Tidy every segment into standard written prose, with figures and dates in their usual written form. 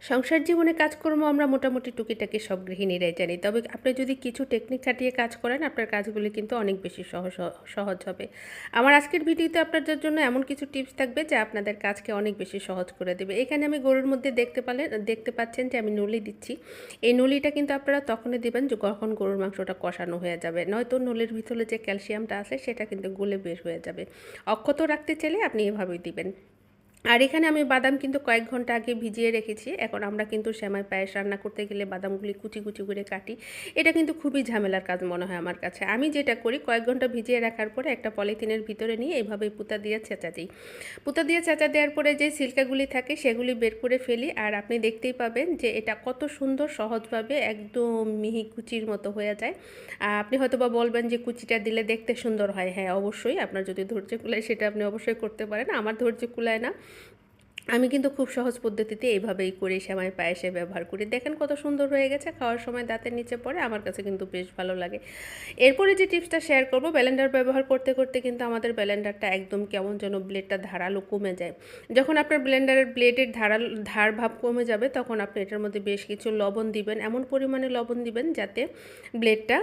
সংসার জীবনে কাজকর্ম আমরা মোটামুটি টুকিটাকি সব গৃহিণীরাই জানি। তবে আপনি যদি কিছু টেকনিক খাটিয়ে কাজ করেন, আপনার কাজগুলি কিন্তু অনেক বেশি সহজ হবে। আমার আজকের ভিডিওতে আপনাদের জন্য এমন কিছু টিপস থাকবে যা আপনাদের কাজকে অনেক বেশি সহজ করে দেবে। এখানে আমি গরুর মধ্যে দেখতে পাচ্ছেন যে আমি নলি দিচ্ছি। এই নলিটা কিন্তু আপনারা তখনই দিবেন যখন গরুর মাংসটা কষানো হয়ে যাবে। নয়তো নলির ভিতরে যে ক্যালসিয়ামটা আছে সেটা কিন্তু গলে বের হয়ে যাবে। অক্ষত রাখতে চাইলে আপনি এভাবেই দিবেন। আর এখানে আমি বাদাম কিন্তু কয়েক ঘন্টা আগে ভিজিয়ে রেখেছি। এখন আমরা কিন্তু সেমাই পায়েস রান্না করতে গেলে বাদামগুলি কুচি কুচি করে কাটি। এটা কিন্তু খুবই ঝামেলার কাজ মনে হয় আমার কাছে। আমি যেটা করি, কয়েক ঘন্টা ভিজিয়ে রাখার পরে একটা পলিথিনের ভিতরে নিয়ে এইভাবে পুঁতা দিয়ে ছেঁচা দিই। পুঁতা দিয়ে ছেঁচা দেওয়ার পরে যে সিল্কাগুলি থাকে সেগুলি বের করে ফেলি। আর আপনি দেখতেই পাবেন যে এটা কত সুন্দর সহজভাবে একদম মিহি কুচির মতো হয়ে যায়। আপনি হয়তোবা বলবেন যে কুচিটা দিলে দেখতে সুন্দর হয়। হ্যাঁ, অবশ্যই আপনার যদি ধৈর্য কুলায় সেটা আপনি অবশ্যই করতে পারেন। আমার ধৈর্য কুলায় না। আমি কিন্তু খুব সহজ পদ্ধতিতে এইভাবেই করি, সেমাই পায়েসে ব্যবহার করি। দেখেন কত সুন্দর হয়ে গেছে, খাওয়ার সময় দাঁতের নিচে পড়ে, আমার কাছে কিন্তু বেশ ভালো লাগে। এরপরে যে টিপসটা শেয়ার করব, ব্লেন্ডার ব্যবহার করতে করতে কিন্তু আমাদের ব্লেন্ডারটা একদম কেমন যেন ব্লেডটা ধারালো কমে যায়। যখন আপনার ব্লেন্ডারের ব্লেডের ধার ভাব কমে যাবে, তখন আপনি এটার মধ্যে বেশ কিছু লবণ দিবেন, এমন পরিমাণে লবণ দিবেন যাতে ব্লেডটা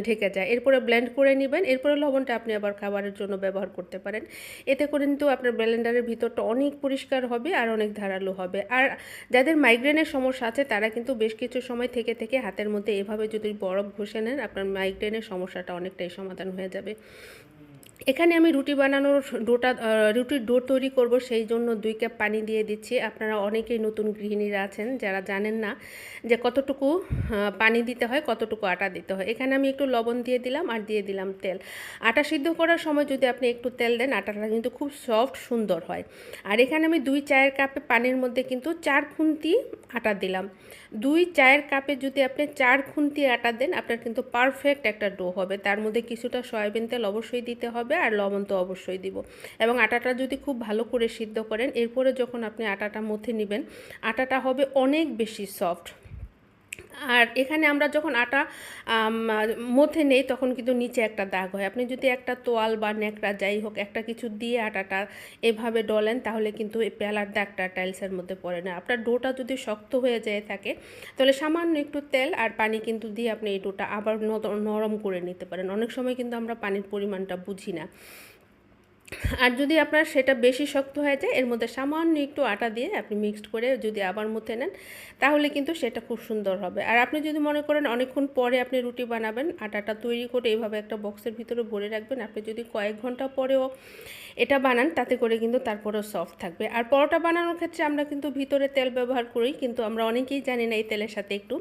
ঢেকে যায়। এরপরে ব্লেন্ড করে নেবেন। এরপরে লবণটা আপনি আবার খাবারের জন্য ব্যবহার করতে পারেন। এতে করে কিন্তু আপনার ব্লেন্ডারের ভিতরটা অনেক পরিষ্কার হবে আর অনেক ধারালো হবে। আর যাদের মাইগ্রেনের সমস্যা আছে তারা কিন্তু বেশ কিছু সময় থেকে থেকে হাতের মধ্যে এভাবে যদি বরফ ঘষে নেন, আপনার মাইগ্রেনের সমস্যাটা অনেকটাই সমাধান হয়ে যাবে। এখানে আমি রুটির ডো তৈরি করব, সেই জন্য 2 কাপ পানি দিয়ে দিচ্ছি। আপনারা অনেকেই নতুন গৃহিণীরা আছেন যারা জানেন না যে কতটুকু পানি দিতে হয়, কতটুকু আটা দিতে হয়। এখানে আমি একটু লবণ দিয়ে দিলাম আর দিয়ে দিলাম তেল। আটা সিদ্ধ করার সময় যদি আপনি একটু তেল দেন, আটাটা কিন্তু খুব সফট সুন্দর হয়। আর এখানে আমি 2 চায়ের কাপে পানির মধ্যে কিন্তু 4 খুন্তি আটা দিলাম। 2 চায়ের কাপে যদি আপনি 4 খুন্তি আটা দেন, আপনার কিন্তু পারফেক্ট একটা ডো হবে। তার মধ্যে কিছুটা সয়াবিন তেল অবশ্যই দিতে হবে আর লবণ তো অবশ্যই দিব। এবং আটাটা যদি খুব ভালো করে সিদ্ধ করেন, এরপরে যখন আপনি আটাটা মথে নেবেন, আটাটা হবে অনেক বেশি সফট। আর এখানে আমরা যখন আটা মথে নেই তখন কিন্তু নিচে একটা দাগ হয়। আপনি যদি একটা তোয়াল বা ন্যাকড়া যাই হোক একটা কিছু দিয়ে আটাটা এভাবে ডলেন, তাহলে কিন্তু এই পেলার দাগটা টাইলসের মধ্যে পড়ে না। আপনার ডোটা যদি শক্ত হয়ে যেয়ে থাকে, তাহলে সামান্য একটু তেল আর পানি কিন্তু দিয়ে আপনি এই ডোটা আবার নরম করে নিতে পারেন। অনেক সময় কিন্তু আমরা পানির পরিমাণটা বুঝি না। আর যদি আপনার সেটা বেশি শক্ত হয়ে যায়, এর মধ্যে সামান্য একটু আটা দিয়ে আপনি মিক্সড করে যদি আবার মথে নেন, তাহলে কিন্তু সেটা খুব সুন্দর হবে। আর আপনি যদি মনে করেন অনেকক্ষণ পরে আপনি রুটি বানাবেন, আটাটা তৈরি করে এইভাবে একটা বক্সের ভিতরে ভরে রাখবেন। আপনি যদি কয়েক ঘন্টা পরেও এটা বানান, তাতে করে কিন্তু তারপরেও সফট থাকবে। আর পরোটা বানানোর ক্ষেত্রে আমরা কিন্তু ভিতরে তেল ব্যবহার করি, কিন্তু আমরা অনেকেই জানি না এই তেলের সাথে একটু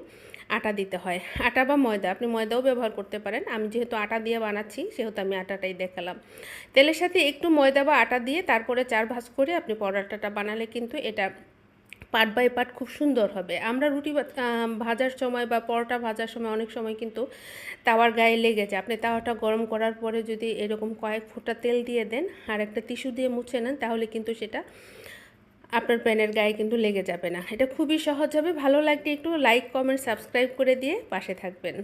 আটা দিতে হয়। আটা বা ময়দা, আপনি ময়দাও ব্যবহার করতে পারেন। আমি যেহেতু আটা দিয়ে বানাচ্ছি সেহেতু আমি আটাটাই দেখালাম। তেলের সাথে একটু ময়দা বা আটা দিয়ে তারপরে 4 ভাঁজ করে আপনি পরোটাটা বানালে কিন্তু এটা পার্ট বাই পার্ট খুব সুন্দর হবে। আমরা রুটি ভাজার সময় বা পরোটা ভাজার সময় অনেক সময় কিন্তু তাওয়ার গায়ে লেগে যায়। আপনি তাওয়াটা গরম করার পরে যদি এরকম কয়েক ফোঁটা তেল দিয়ে দেন আর একটা টিস্যু দিয়ে মুছে নেন, তাহলে কিন্তু সেটা আপনার প্যানের গায়ে কিন্তু লেগে যাবে না। এটা খুবই সহজ হবে। ভালো লাগলে একটু লাইক, কমেন্ট, সাবস্ক্রাইব করে দিয়ে পাশে থাকবেন।